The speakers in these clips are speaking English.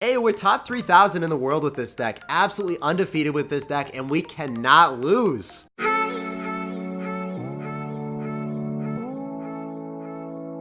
Hey, we're top 3,000 in the world with this deck. Absolutely undefeated with this deck, and we cannot lose.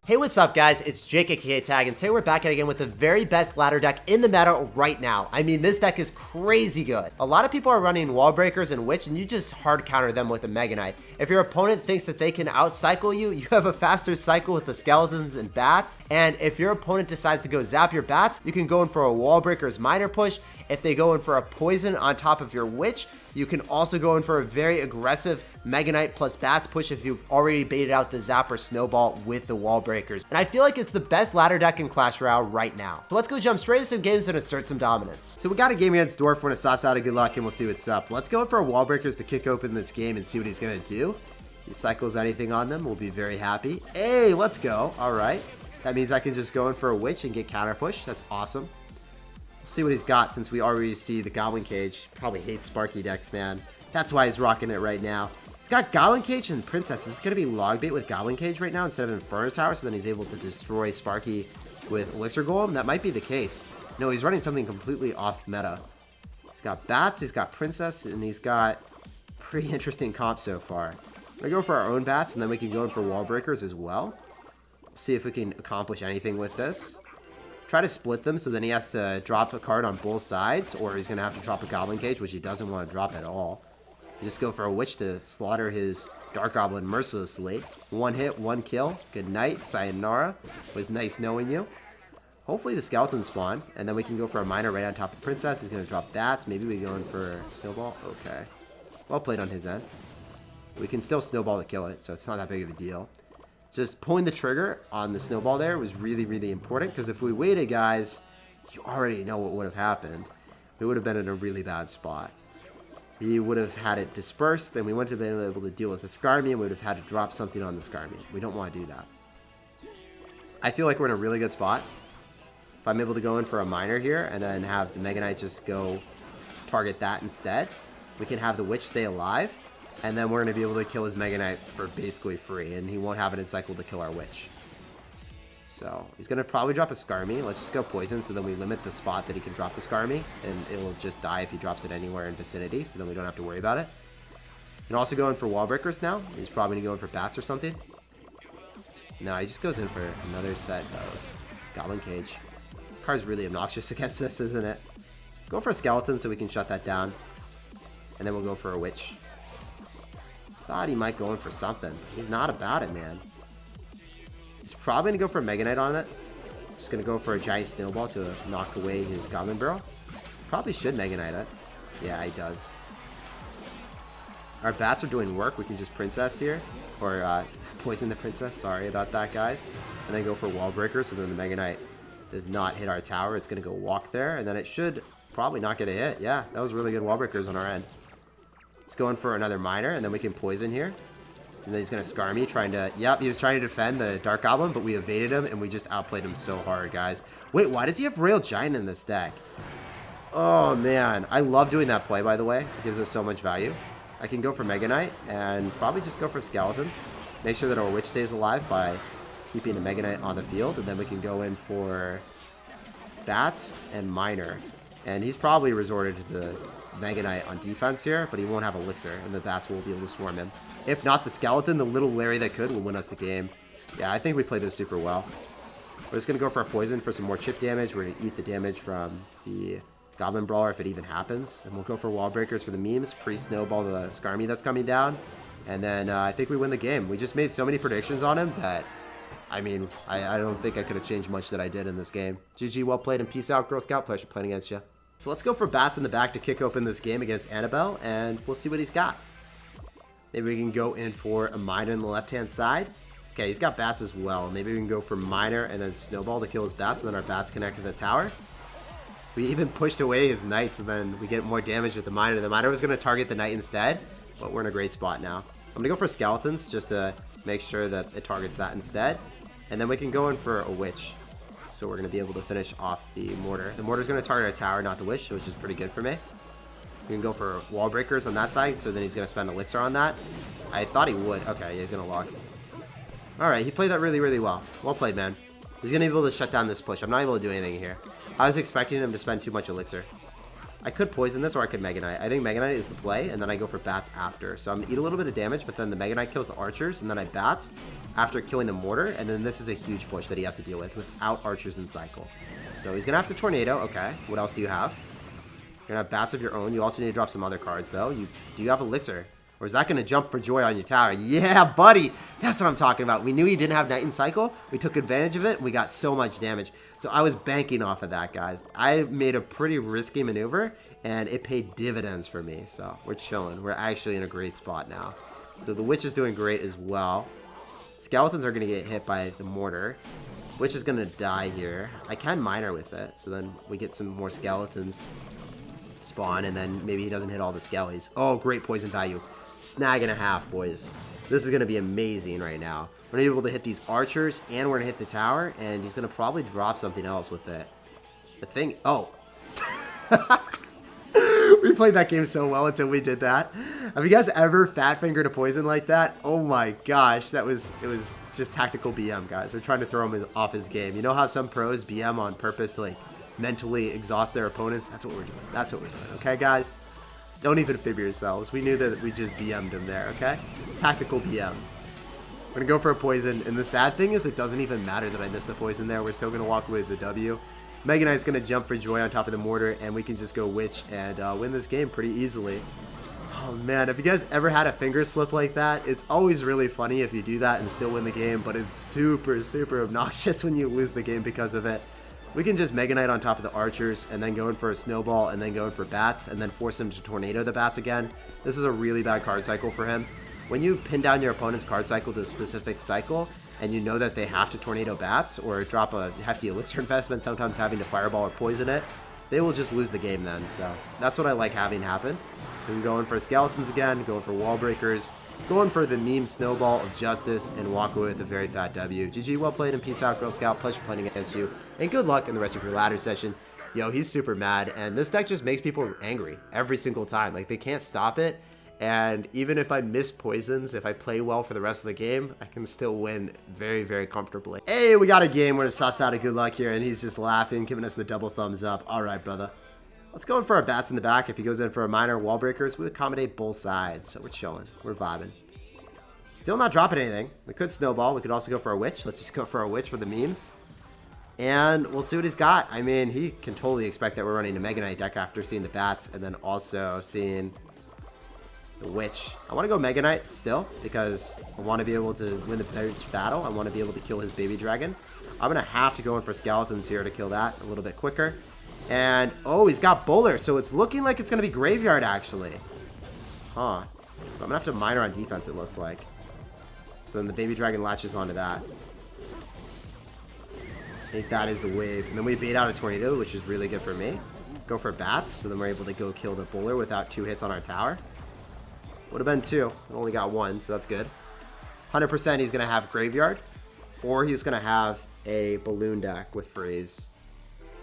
Hey, what's up guys? It's Jake aka Tag, and today we're back at it again with the very best ladder deck in the meta right now. I mean, this deck is crazy good. A lot of people are running wall breakers and witch, and you just hard counter them with a Mega Knight. If your opponent thinks that they can out-cycle you, you have a faster cycle with the skeletons and bats, and if your opponent decides to go zap your bats, you can go in for a wall breaker's minor push. If they go in for a poison on top of your witch, you can also go in for a very aggressive Mega Knight plus bats push if you've already baited out the zap or snowball with the wall breakers. And I feel like it's the best ladder deck in Clash Royale right now. So let's go jump straight into some games and assert some dominance. So we got a game against Dwarf. We're gonna sauce out a good luck and we'll see what's up. Let's go in for a wall breakers to kick open this game and see what he's gonna do. If he cycles anything on them, we'll be very happy. Hey, let's go. All right. That means I can just go in for a witch and get counter push. That's awesome. See what he's got since we already see the Goblin Cage. Probably hates Sparky decks, man. That's why he's rocking it right now. He's got Goblin Cage and Princess. Is this going to be log bait with Goblin Cage right now instead of Inferno Tower, so then he's able to destroy Sparky with Elixir Golem? That might be the case. No, he's running something completely off meta. He's got Bats, he's got Princess, and he's got pretty interesting comp so far. We're going to go for our own Bats, and then we can go in for Wall Breakers as well. See if we can accomplish anything with this. Try to split them so then he has to drop a card on both sides, or he's going to have to drop a Goblin Cage, which he doesn't want to drop at all. You just go for a witch to slaughter his Dark Goblin mercilessly. One hit, one kill. Good night, sayonara. It was nice knowing you. Hopefully the skeleton spawn, and then we can go for a minor right on top of Princess. He's going to drop bats. Maybe we go in for Snowball. Okay. Well played on his end. We can still Snowball to kill it, so it's not that big of a deal. Just pulling the trigger on the snowball there was really, really important, because if we waited, guys, you already know what would have happened. We would have been in a really bad spot. He would have had it dispersed, and we wouldn't have been able to deal with the Skarmy, and we would have had to drop something on the Skarmy. We don't want to do that. I feel like we're in a really good spot. If I'm able to go in for a minor here, and then have the Mega Knight just go target that instead, we can have the Witch stay alive. And then we're going to be able to kill his Mega Knight for basically free. And he won't have it in cycle to kill our Witch. So he's going to probably drop a Skarmy. Let's just go Poison so then we limit the spot that he can drop the Skarmy. And it will just die if he drops it anywhere in vicinity. So then we don't have to worry about it. You can also go in for Wall Breakers now. He's probably going to go in for Bats or something. No, he just goes in for another set of Goblin Cage. Card's really obnoxious against this, isn't it? Go for a Skeleton so we can shut that down. And then we'll go for a Witch. Thought he might go in for something. He's not about it, man. He's probably going to go for a Mega Knight on it. Just going to go for a giant snowball to knock away his Goblin Barrel. Probably should Mega Knight it. Yeah, he does. Our bats are doing work. We can just Princess here. Or poison the Princess. Sorry about that, guys. And then go for Wall Breaker so then the Mega Knight does not hit our tower. It's going to go walk there. And then it should probably not get a hit. Yeah, that was really good Wall Breakers on our end. Let's go in for another minor, and then we can poison here. And then he's going to Skarmy, trying to... Yep, he was trying to defend the Dark Goblin, but we evaded him, and we just outplayed him so hard, guys. Wait, why does he have Royal Giant in this deck? Oh, man. I love doing that play, by the way. It gives us so much value. I can go for Mega Knight, and probably just go for Skeletons. Make sure that our Witch stays alive by keeping the Mega Knight on the field, and then we can go in for Bats and Minor. And he's probably resorted to the Mega Knight on defense here, but he won't have Elixir, and the Bats will be able to swarm him. If not the Skeleton, the little Larry that could will win us the game. Yeah, I think we played this super well. We're just going to go for a Poison for some more chip damage. We're going to eat the damage from the Goblin Brawler if it even happens. And we'll go for Wall Breakers for the memes, pre-snowball the Skarmy that's coming down. And then I think we win the game. We just made so many predictions on him that, I mean, I don't think I could have changed much that I did in this game. GG, well played, and peace out, Girl Scout. Pleasure playing against you. So let's go for Bats in the back to kick open this game against Annabelle, and we'll see what he's got. Maybe we can go in for a Minor on the left-hand side. Okay, he's got Bats as well. Maybe we can go for Minor and then Snowball to kill his Bats, and then our Bats connect to the tower. We even pushed away his Knights, and then we get more damage with the Minor. The Minor was going to target the Knight instead, but we're in a great spot now. I'm going to go for Skeletons just to make sure that it targets that instead. And then we can go in for a Witch. So we're going to be able to finish off the Mortar. The Mortar's going to target our tower, not the Witch, which is pretty good for me. We can go for Wall Breakers on that side, so then he's going to spend Elixir on that. I thought he would. Okay, yeah, he's going to log. Alright, he played that really, really well. Well played, man. He's going to be able to shut down this push. I'm not able to do anything here. I was expecting him to spend too much elixir. I could poison this, or I could Mega Knight. I think Mega Knight is the play, and then I go for bats after. So I'm going to eat a little bit of damage, but then the Mega Knight kills the archers, and then I bats after killing the mortar, and then this is a huge push that he has to deal with without archers in cycle. So he's going to have to tornado. Okay, what else do you have? You're going to have bats of your own. You also need to drop some other cards, though. Do you have elixir? Or is that going to jump for joy on your tower? Yeah, buddy! That's what I'm talking about. We knew he didn't have Knight in cycle. We took advantage of it, and we got so much damage. So I was banking off of that, guys. I made a pretty risky maneuver, and it paid dividends for me. So we're chilling. We're actually in a great spot now. So the Witch is doing great as well. Skeletons are going to get hit by the mortar. Witch is going to die here. I can miner with it, so then we get some more skeletons spawn, and then maybe he doesn't hit all the skellies. Oh, great poison value. Snag and a half, boys. This is going to be amazing right now. We're going to be able to hit these archers, and we're going to hit the tower, and he's going to probably drop something else with it. The thing... Oh. We played that game so well until we did that. Have you guys ever fat-fingered a poison like that? Oh my gosh. It was just tactical BM, guys. We're trying to throw him off his game. You know how some pros BM on purpose to, like, mentally exhaust their opponents? That's what we're doing. That's what we're doing. Okay, guys? Don't even fib yourselves. We knew that we just BM'd him there, okay? Tactical BM. We're going to go for a poison, and the sad thing is it doesn't even matter that I missed the poison there. We're still going to walk away with the W. Mega Knight's going to jump for joy on top of the mortar, and we can just go Witch and win this game pretty easily. Oh, man. Have you guys ever had a finger slip like that? It's always really funny if you do that and still win the game, but it's super, super obnoxious when you lose the game because of it. We can just Mega Knight on top of the archers, and then go in for a snowball, and then go in for bats, and then force him to tornado the bats again. This is a really bad card cycle for him. When you pin down your opponent's card cycle to a specific cycle, and you know that they have to tornado bats, or drop a hefty elixir investment, sometimes having to fireball or poison it, they will just lose the game then. So that's what I like having happen. We can go in for skeletons again, go in for wall breakers, going for the meme snowball of justice, and walk away with a very fat W. GG, well played, and peace out, Girl Scout. Pleasure playing against you, and good luck in the rest of your ladder session. Yo, he's super mad, and this deck just makes people angry every single time. Like, they can't stop it, and even if I miss poisons, if I play well for the rest of the game, I can still win very, very comfortably. Hey, we got a game. We're gonna suss out a good luck here, and he's just laughing, giving us the double thumbs up. All right, brother. Let's go in for our bats in the back. If he goes in for a minor wall breakers, we accommodate both sides. So we're chilling. We're vibing. Still not dropping anything. We could snowball. We could also go for a witch. Let's just go for a witch for the memes. And we'll see what he's got. I mean, he can totally expect that we're running a Mega Knight deck after seeing the bats and then also seeing the witch. I want to go Mega Knight still because I want to be able to win the bench battle. I want to be able to kill his baby dragon. I'm going to have to go in for skeletons here to kill that a little bit quicker. And, oh, he's got bowler, so it's looking like it's going to be graveyard, actually. Huh. So I'm going to have to miner on defense, it looks like. So then the baby dragon latches onto that. I think that is the wave. And then we bait out a tornado, which is really good for me. Go for bats, so then we're able to go kill the bowler without 2 hits on our tower. Would have been 2. We only got 1, so that's good. 100% he's going to have graveyard, or he's going to have a balloon deck with freeze.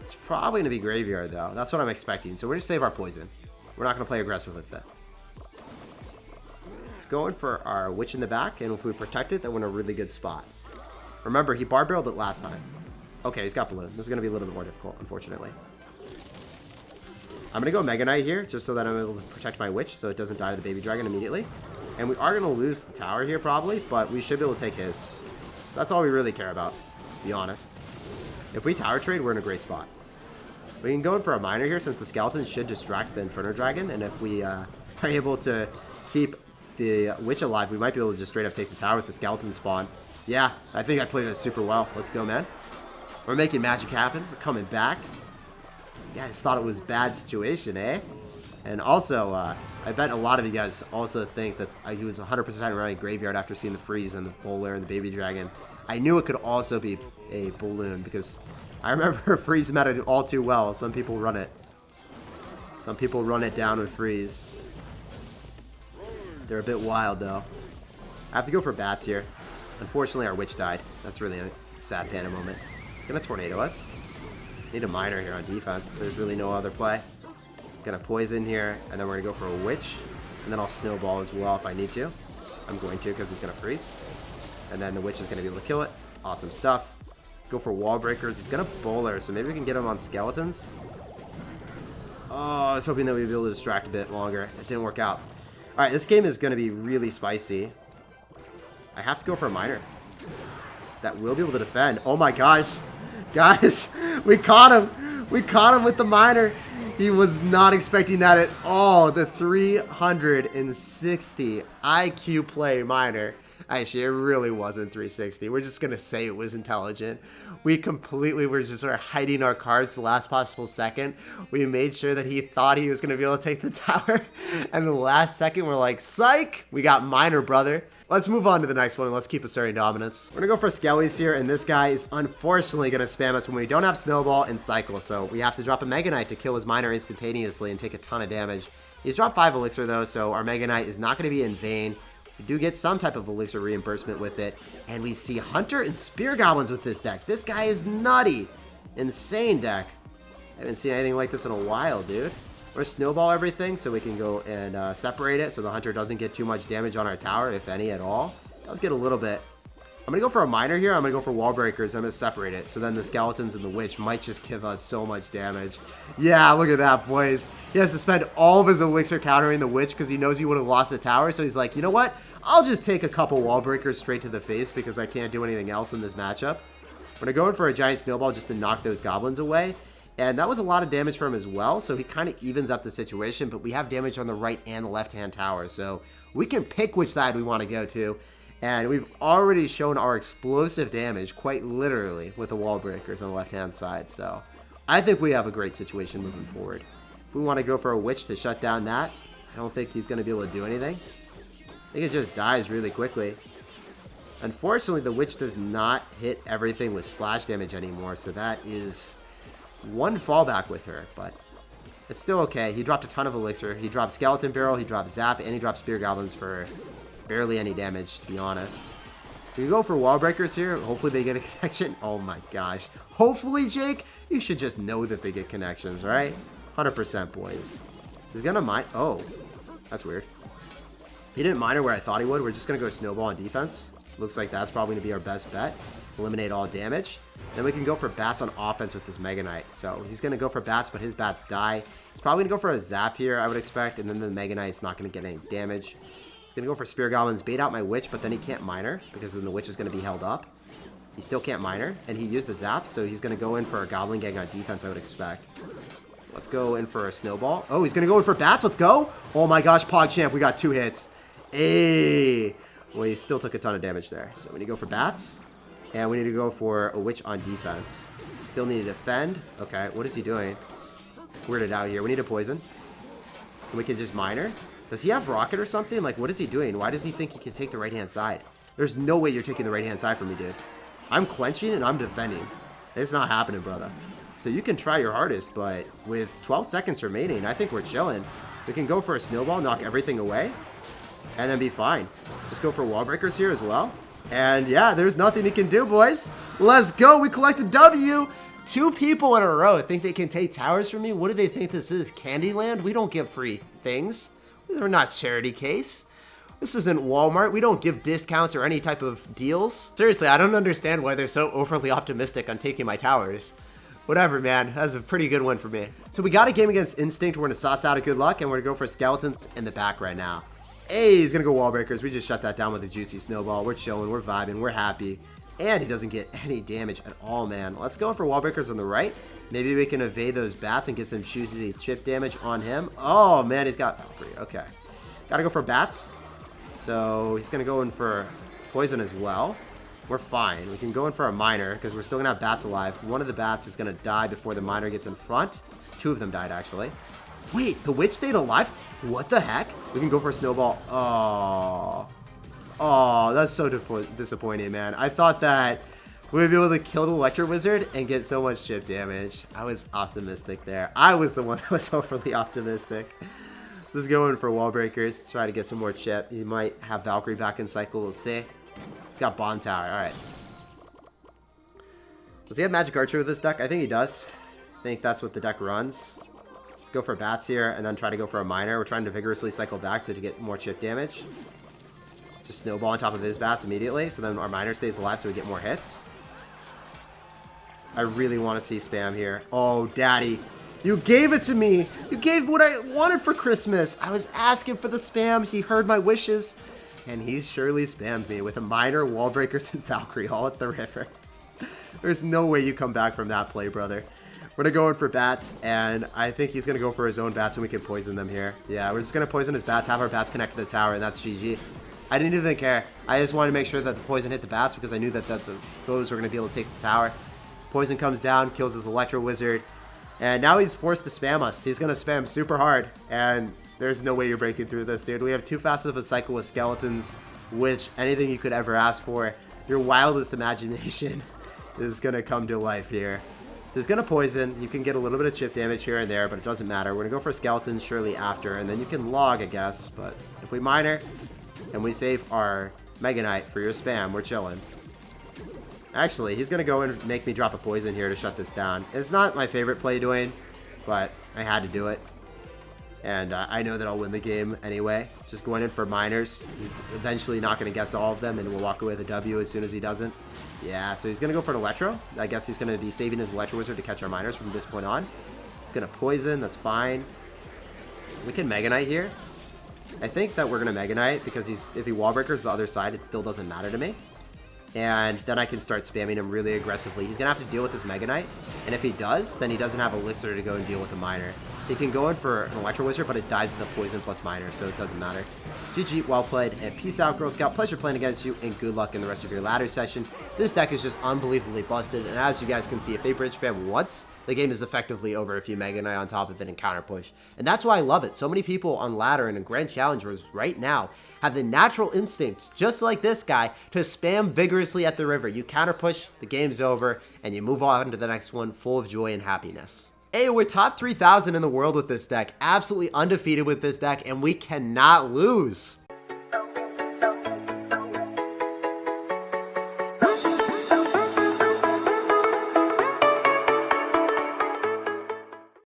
It's probably going to be graveyard, though. That's what I'm expecting. So we're going to save our poison. We're not going to play aggressive with it. Let's go in for our witch in the back, and if we protect it, then we're in a really good spot. Remember, he bar barreled it last time. Okay, he's got balloon. This is going to be a little bit more difficult, unfortunately. I'm going to go Mega Knight here, just so that I'm able to protect my witch, so it doesn't die to the baby dragon immediately. And we are going to lose the tower here, probably, but we should be able to take his. So that's all we really care about, to be honest. If we tower trade, we're in a great spot. We can go in for a miner here, since the skeletons should distract the Inferno Dragon, and if we are able to keep the witch alive, we might be able to just straight up take the tower with the skeleton spawn. Yeah, I think I played it super well. Let's go, man. We're making magic happen. We're coming back. You guys thought it was a bad situation, eh? And also, I bet a lot of you guys also think that he was 100% running graveyard after seeing the freeze and the bowler and the baby dragon. I knew it could also be a balloon because I remember freeze meta all too well. Some people run it. Some people run it down with freeze. They're a bit wild, though. I have to go for bats here. Unfortunately, our witch died. That's really a sad panda moment. Gonna tornado us. Need a miner here on defense. There's really no other play. Gonna poison here, and then we're gonna go for a witch. And then I'll snowball as well if I need to. I'm going to because he's gonna freeze. And then the witch is gonna be able to kill it. Awesome stuff. Go for wall breakers. He's gonna bowler, so maybe we can get him on skeletons. Oh, I was hoping that we'd be able to distract a bit longer. It didn't work out. All right, this game is gonna be really spicy. I have to go for a miner. That will be able to defend. Oh my gosh. Guys, we caught him. We caught him with the miner. He was not expecting that at all. The 360 IQ play miner. Actually, it really wasn't 360. We're just going to say it was intelligent. We completely were just sort of hiding our cards the last possible second. We made sure that he thought he was going to be able to take the tower. And the last second, we're like, psych! We got miner, brother. Let's move on to the next one and let's keep asserting dominance. We're going to go for skellies here, and this guy is unfortunately going to spam us when we don't have snowball and cycle. So we have to drop a Mega Knight to kill his miner instantaneously and take a ton of damage. He's dropped 5 elixir though, so our Mega Knight is not going to be in vain. We do get some type of elixir reimbursement with it. And we see Hunter and Spear Goblins with this deck. This guy is nutty. Insane deck. I haven't seen anything like this in a while, dude. We're snowball everything so we can go and separate it so the Hunter doesn't get too much damage on our tower, if any at all. Does get a little bit. I'm going to go for a miner here. I'm going to go for wall breakers. I'm going to separate it. So then the skeletons and the witch might just give us so much damage. Yeah, look at that, boys. He has to spend all of his elixir countering the witch because he knows he would have lost the tower. So he's like, you know what? I'll just take a couple wall breakers straight to the face because I can't do anything else in this matchup. I'm going to go in for a giant snowball just to knock those goblins away. And that was a lot of damage for him as well. So he kind of evens up the situation. But we have damage on the right and the left-hand tower. So we can pick which side we want to go to. And we've already shown our explosive damage, quite literally, with the wall breakers on the left-hand side. So I think we have a great situation moving forward. If we want to go for a witch to shut down that, I don't think he's going to be able to do anything. I think it just dies really quickly. Unfortunately, the witch does not hit everything with splash damage anymore. So that is one fallback with her. But it's still okay. He dropped a ton of elixir. He dropped Skeleton Barrel, he dropped Zap, and he dropped Spear Goblins for barely any damage, to be honest. Do we go for wall breakers here? Hopefully they get a connection. Oh my gosh. Hopefully, Jake, you should just know that they get connections, right? 100%, boys. He's gonna mine. Oh, that's weird. He didn't miner where I thought he would. We're just gonna go snowball on defense. Looks like that's probably gonna be our best bet. Eliminate all damage. Then we can go for bats on offense with this Mega Knight. So he's gonna go for bats, but his bats die. He's probably gonna go for a zap here, I would expect, and then the Mega Knight's not gonna get any damage. He's going to go for Spear Goblins, bait out my Witch, but then he can't miner because then the Witch is going to be held up. He still can't miner, and he used the Zap, so he's going to go in for a Goblin Gang on defense, I would expect. Let's go in for a Snowball. Oh, he's going to go in for Bats. Let's go. Oh my gosh, PogChamp, we got 2 hits. Hey. Well, he still took a ton of damage there. So we need to go for Bats, and we need to go for a Witch on defense. Still need to defend. Okay, what is he doing? Weirded out here. We need a Poison. And we can just miner. Does he have rocket or something? Like, what is he doing? Why does he think he can take the right-hand side? There's no way you're taking the right-hand side from me, dude. I'm clenching and I'm defending. It's not happening, brother. So you can try your hardest, but with 12 seconds remaining, I think we're chilling. We can go for a snowball, knock everything away, and then be fine. Just go for wall breakers here as well. And yeah, there's nothing he can do, boys. Let's go. We collect a W. 2 people in a row think they can take towers from me. What do they think this is? Candyland? We don't give free things. We're not charity case. This isn't Walmart. We don't give discounts or any type of deals. Seriously, I don't understand why they're so overly optimistic on taking my towers. Whatever, man. That's a pretty good one for me. So we got a game against Instinct. We're going to sauce out a good luck, and we're going to go for skeletons in the back right now. Hey, he's going to go wall breakers. We just shut that down with a juicy snowball. We're chilling. We're vibing. We're happy. And he doesn't get any damage at all, man. Let's go for wall breakers on the right. Maybe we can evade those bats and get some shooty chip damage on him. Oh, man, he's got Valkyrie. Okay. Gotta go for bats. So he's gonna go in for poison as well. We're fine. We can go in for a miner because we're still gonna have bats alive. One of the bats is gonna die before the miner gets in front. 2 of them died, actually. Wait, the witch stayed alive? What the heck? We can go for a snowball. Oh. Oh, that's so disappointing, man. I thought that we would be able to kill the Electro Wizard and get so much chip damage. I was optimistic there. I was the one that was overly optimistic. Let's go in for wall breakers. Try to get some more chip. He might have Valkyrie back in cycle. We'll see. He's got Bomb Tower. All right. Does he have Magic Archer with this deck? I think he does. I think that's what the deck runs. Let's go for bats here and then try to go for a miner. We're trying to vigorously cycle back to get more chip damage. Just snowball on top of his bats immediately. So then our miner stays alive so we get more hits. I really want to see spam here. Oh, daddy. You gave it to me. You gave what I wanted for Christmas. I was asking for the spam. He heard my wishes. And he surely spammed me with a miner, wall breakers, and Valkyrie all at the river. There's no way you come back from that play, brother. We're going to go in for bats, and I think he's going to go for his own bats, and we can poison them here. Yeah, we're just going to poison his bats, have our bats connect to the tower, and that's GG. I didn't even care. I just wanted to make sure that the poison hit the bats because I knew that those were going to be able to take the tower. Poison comes down, kills his Electro Wizard, and now he's forced to spam us. He's going to spam super hard, and there's no way you're breaking through this, dude. We have too fast of a cycle with skeletons, which anything you could ever ask for. Your wildest imagination is going to come to life here. So he's going to poison. You can get a little bit of chip damage here and there, but it doesn't matter. We're going to go for skeletons surely after, and then you can log, I guess. But if we miner and we save our Mega Knight for your spam, we're chilling. Actually, he's going to go and make me drop a poison here to shut this down. It's not my favorite play doing, but I had to do it. And I know that I'll win the game anyway. Just going in for miners. He's eventually not going to guess all of them, and we'll walk away with a W as soon as he doesn't. Yeah, so he's going to go for an Electro. I guess he's going to be saving his Electro Wizard to catch our miners from this point on. He's going to poison. That's fine. We can Mega Knight here. I think that we're going to Mega Knight because if he wall breakers the other side, it still doesn't matter to me. And then I can start spamming him really aggressively. He's going to have to deal with his Mega Knight. And if he does, then he doesn't have Elixir to go and deal with a miner. He can go in for an Electro Wizard, but it dies to the poison plus miner, so it doesn't matter. GG, well played, and peace out, Girl Scout. Pleasure playing against you, and good luck in the rest of your ladder session. This deck is just unbelievably busted, and as you guys can see, if they bridge spam once, the game is effectively over if you Mega Knight on top of it and counter push. And that's why I love it. So many people on ladder and in Grand Challengers right now have the natural instinct, just like this guy, to spam vigorously at the river. You counter push, the game's over, and you move on to the next one full of joy and happiness. Hey, we're top 3,000 in the world with this deck. Absolutely undefeated with this deck, and we cannot lose.